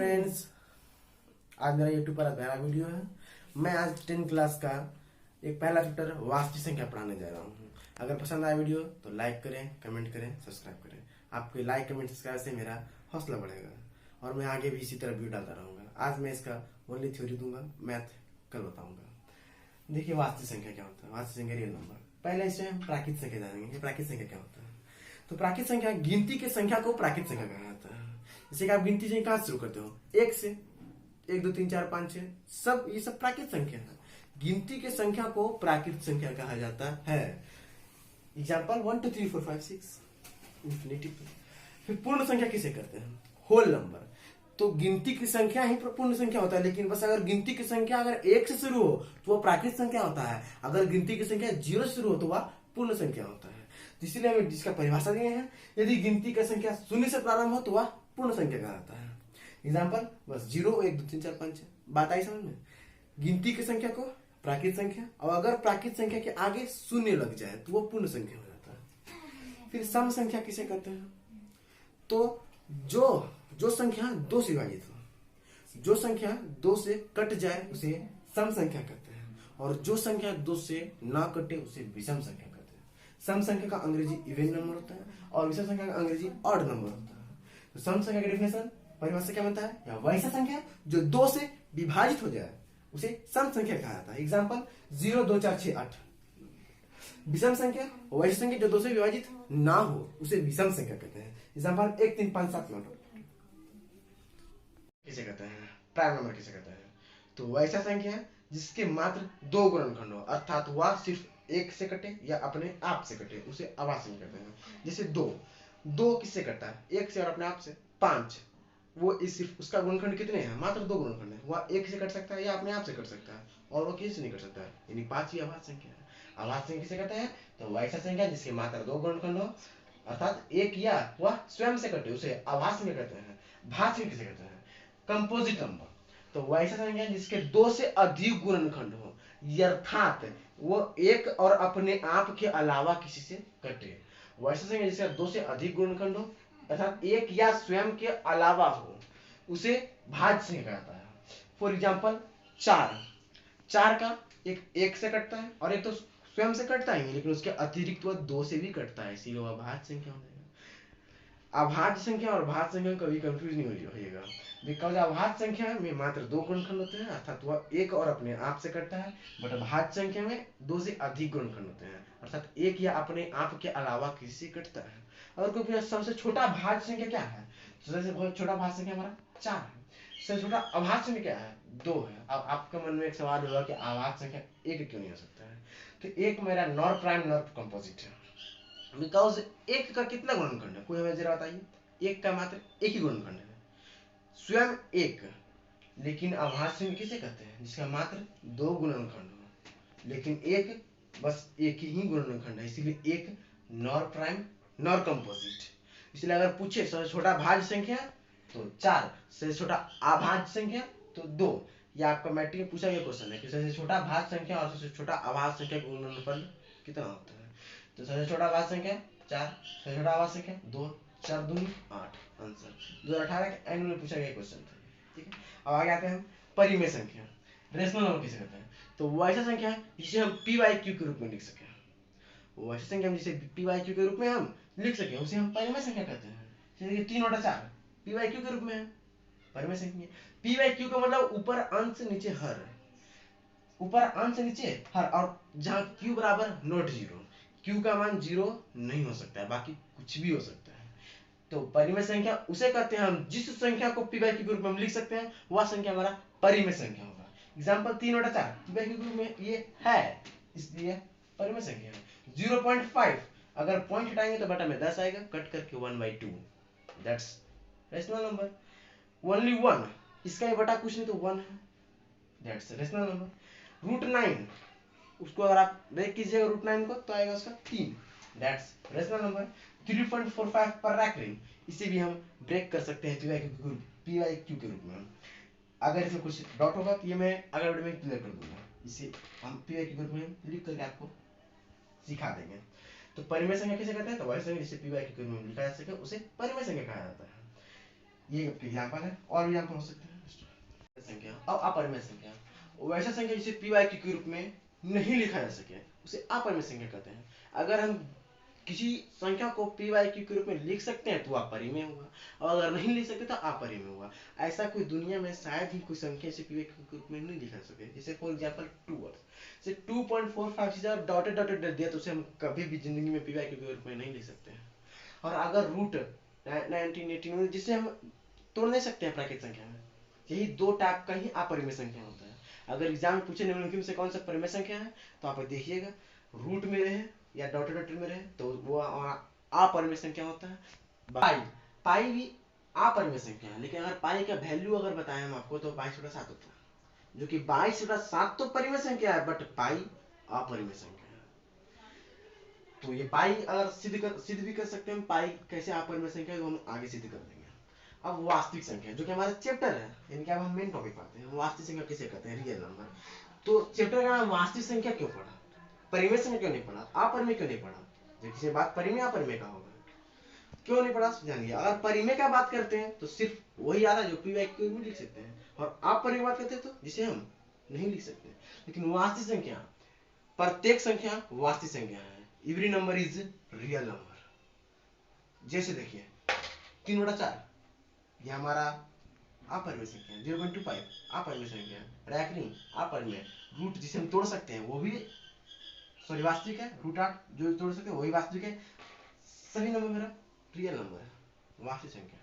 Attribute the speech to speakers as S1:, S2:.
S1: Friends, आज मेरा YouTube पर नया वीडियो है। मैं आज 10 क्लास का एक पहला चैप्टर वास्तविक संख्या पढ़ाने जा रहा हूँ। अगर पसंद आया वीडियो तो लाइक करें, कमेंट करें, सब्सक्राइब करें। आपके लाइक कमेंट सब्सक्राइब से मेरा हौसला बढ़ेगा और मैं आगे भी इसी तरह वीडियो डालता रहूंगा। आज मैं इसका ओनली थ्योरी दूंगा, मैथ कल बताऊंगा। देखिए वास्तविक संख्या क्या होता है। वास्तविक संख्या रियल नंबर। पहले इसमें हम प्राकृतिक संख्या जानेंगे। प्राकृतिक संख्या क्या होता है। तो प्राकृतिक संख्या गिनती की संख्या को प्राकृतिक संख्या कहा जाता है। जैसे कि आप गिनती से कहां से शुरू करते हो? एक से। 1 2 3 4 5 6 सब ये सब प्राकृतिक संख्या है। गिनती की संख्या को प्राकृतिक संख्या कहा जाता है। Example 1 2 3 4 5 6 infinity. फिर पूर्ण संख्या किसे कहते हैं? Whole number. तो गिनती की संख्या ही पूर्ण संख्या होता है, लेकिन बस अगर गिनती की संख्या अगर 1 से शुरू हो तो वह प्राकृतिक संख्या होता है। अगर गिनती की संख्या 0 से शुरू हो तो वह पूर्ण संख्या होता है। इसीलिए हमें जिसका परिभाषा दिए हैं, यदि गिनती का संख्या 0 से प्रारंभ हो तो वह पूर्ण संख्या कहलाता है। एग्जाम्पल बस 0 1 2 3 4 5 6। बात आई समझ में? गिनती की संख्या को प्राकृतिक संख्या, और अगर प्राकृतिक संख्या के आगे शून्य लग जाए तो वो पूर्ण संख्या हो जाता है। फिर सम संख्या किसे कहते हैं? तो जो संख्या 2 से विभाजित हो, जो संख्या 2 से कट जाए उसे सम संख्या कहते हैं, और जो संख्या 2 से ना कटे उसे विषम संख्या कहते हैं। सम संख्या का अंग्रेजी इवन नंबर होता है और विषम संख्या का अंग्रेजी ऑड नंबर होता है। तो सम संख्या का डेफिनेशन परिभाषा क्या बनता है? या वैसा संख्या जो 2 से विभाजित हो जाए उसे सम संख्या कहा जाता है। एग्जाम्पल 0 2 4 6 8। विषम संख्या वैसी संख्या जो 2 से विभाजित ना हो उसे विषम संख्या कहते हैं। एग्जाम्पल 1 3 5 7 9 किसे कहते हैं? प्राइम नंबर किसे कहते हैं? तो वैसा संख्या जिसके मात्र 2 गुणनखंड हो, अर्थात वह सिर्फ 1 से कटे या अपने आप से कटे, उसे अभाज्य संख्या कहते हैं। जैसे 2 किससे कटता है? 1 से और अपने आप से। 5 वो इस सिर्फ उसका गुणनखंड कितने हैं? मात्र 2 गुणनखंड है। वह 1 से कट सकता है या अपने आप से कट सकता है, और वह किसी से नहीं कट सकता है। यानी 5 ही अभाज्य संख्या है। अभाज्य संख्या किसे कहते हैं? तो वैसा संख्या जिसके मात्र 2 गुणनखंड हो, अर्थात 1 या वह स्वयं से कटे, उसे अभाज्य संख्या कहते हैं। भाज्य संख्या किसे कहते हैं? Composite number. तो वैसा संख्या जिसके 2 से अधिक गुणनखंड हो, अर्थात वो 1 और अपने आप के अलावा किसी से कटे। वैसा संख्या जिसका 2 से अधिक गुणनखंड हो, अर्थात 1 या स्वयं के अलावा हो, उसे भाज्य संख्या कहता है। फॉर एग्जाम्पल 4 का एक से कटता है और एक तो स्वयं से कटता ही, लेकिन उसके अतिरिक्त वह 2 से भी कटता है, इसीलिए वह भाज्य संख्या हो जाएगा। अभाज्य संख्या और भाज्य संख्या कभी कंफ्यूज नहीं होइएगा, बिकॉज अभाज्य संख्या में मात्र 2 गुणनखंड होते हैं, अर्थात वह 1 और अपने आप से कटता है। बट भाज्य संख्या में 2 से अधिक गुणनखंड होते हैं, अर्थात 1 या अपने आप के अलावा किसी से कटता है। और क्योंकि सबसे छोटा भाज्य संख्या क्या है? सबसे छोटा भाज्य संख्या हमारा 4 है। सबसे छोटा अभाज्य संख्या क्या है? 2 है। अब आपके मन में एक सवाल होगा कि अभाज्य संख्या 1 क्यों नहीं हो सकता है? तो 1 मेरा नॉर प्राइम नॉर कंपोजिट है, बिकॉज 1 का कितना गुणनखंड है? कोई हमें जरा बताइए। 1 का मात्र 1 ही गुणनखंड है, स्वयं 1। लेकिन अभाज्य संख्या किसे कहते हैं? जिसका मात्र 2 गुणनखंड हो, लेकिन 1 बस 1 ही गुणनखंड है, इसीलिए 1 नॉर प्राइम नॉर कंपोजिट। इसलिए अगर पूछे सबसे छोटा भाज्य संख्या तो 4, सबसे छोटा अभाज्य संख्या तो 2। या आपका मैट्रिक में पूछा गया क्वेश्चन है कि सबसे छोटा भाज्य संख्या और सबसे छोटा अभाज्य संख्या का गुणनफल कितना होता है? तो सबसे छोटा भाज्य संख्या 4, सबसे छोटा अभाज्य संख्या 2, 4 दूनी 8। आंसर 2018 के एनुअल में पूछा गया क्वेश्चन था। ठीक है, अब आगे आते हैं हम परिमेय संख्या। रेशनल नंबर किसे कहते हैं? तो वैसा संख्या है जिसे हम पी बाई क्यू के रूप में लिख सके। वैसी संख्या जिसे पी बाई क्यू के रूप में हम लिख सके उसे हम परिमेय संख्या कहते हैं। जैसे कि 3 बटा 4 पी बाई क्यू के रूप में है, परिमेय संख्या। पी बाई क्यू का मतलब ऊपर अंश नीचे हर, ऊपर अंश नीचे हर, और जहां क्यू बराबर नॉट जीरो। क्यू का मान 0 नहीं हो सकता है, बाकी कुछ भी हो सकता है। तो परिमेय संख्या उसे कहते हैं हम जिस संख्या को पी बाई क्यू के रूप में हम लिख सकते हैं, वह संख्या हमारा परिमेय संख्या होगा। एग्जाम्पल 3 बटा 4 पी बाई क्यू के रूप में ये है, इसलिए परिमेय संख्या है। 0.5 अगर पॉइंट हटाएंगे तो बटा में 10 आएगा, कट करके 1/2, दैट्स रेशनल नंबर। ओनली 1, इसका ही बटा कुछ नहीं तो 1 है, दैट्स रेशनल नंबर। √9 उसको अगर आप ब्रेक कीजिएगा √9 को तो आएगा उसका 3, दैट्स रेशनल नंबर। 3.45 पर रैकरिंग, इसे भी हम ब्रेक कर सकते हैं पी वाई क्यू के रूप में। अगर इसमें कुछ डाउट होगा तो ये मैं अगले वीडियो में क्लियर कर दूंगा, इसे हम पी वाई क्यू के रूप में लिख करके आपको सिखा देंगे। तो परिमेय संख्या किसे कहते हैं? तो वही संख्या जिसे पी वाई क्यू के रूप में लिखा जा सके उसे परिमेय संख्या कहा जाता है। ये एग्जाम्पल है, और भी एग्जाम्पल हो सकते हैं। संख्या और अपरिमेय संख्या, वैसा संख्या जिसे पी वाई के रूप में नहीं लिखा जा सके उसे अपरिमेय संख्या कहते हैं। अगर हम किसी संख्या को पी वाई क्यू के रूप में लिख सकते हैं तो वह परिमेय होगा, और अगर नहीं लिख सकते तो अपरिमेय होगा। ऐसा कोई दुनिया में शायद ही कोई संख्या से पी वाई क्यू के रूप में नहीं लिखा सके। जैसे फॉर एग्जांपल 2 से 2.45 डॉटेड डॉटेड दिया तो उसे हम कभी भी जिंदगी में पी वाई क्यू के रूप में नहीं लिख सकते हैं। और अगर रूट 1918 जिसे हम तोड़ नहीं सकते हैं प्राकृतिक संख्या में, यही दो टाइप का ही अपरिमेय संख्या होता है। अगर एग्जाम में पूछे निम्नलिखित में से कौन सा परिमेय संख्या है तो आप देखिएगा रूट में रहे या डॉटेड डॉटेड में रहे तो वो अपरिमेय संख्या होता है। पाई पाई भी अपरिमेय संख्या है, लेकिन अगर पाई का वैल्यू अगर बताएं हम आपको तो 22/7 होता है, जो कि 22/7 तो परिमेय संख्या है, बट पाई अपरिमेय संख्या है। तो ये पाई अगर सिद्ध भी कर सकते हैं हम पाई कैसे अपरिमेय संख्या है, तो हम आगे सिद्ध कर देंगे। अब वास्तविक संख्या जो कि हमारा चैप्टर है, यानी कि अब हम मेन टॉपिक पढ़ते हैं, वास्तविक संख्या किसे कहते हैं, रियल नंबर। तो चैप्टर का नाम वास्तविक संख्या क्यों पढ़ा, परिमेय संख्या क्यों नहीं पढ़ा, अपरिमेय क्यों नहीं पढ़ा, जब किसी बात परिमेय अपरिमेय का होगा क्यों नहीं पढ़ा जानिए। अगर परिमेय का बात करते हैं तो सिर्फ वही आता है जो पी वाई क्यू में लिख सकते हैं, और अपरिमेय बात करते हैं तो जिसे हम नहीं लिख सकते। लेकिन वास्तविक संख्या, प्रत्येक संख्या वास्तविक संख्या है, every number is real number. जैसे देखिए 3/4 ये हमारा अपरिमेय संख्या है, 0.25 अपरिमेय संख्या है, रैकरिंग अपरिमेय, रूट जिसे हम तोड़ सकते हैं वो भी सॉरी वास्तविक है, √8 जो तोड़ सकते हैं वही वास्तविक है। सभी नंबर मेरा रियल नंबर है, वास्तविक संख्या।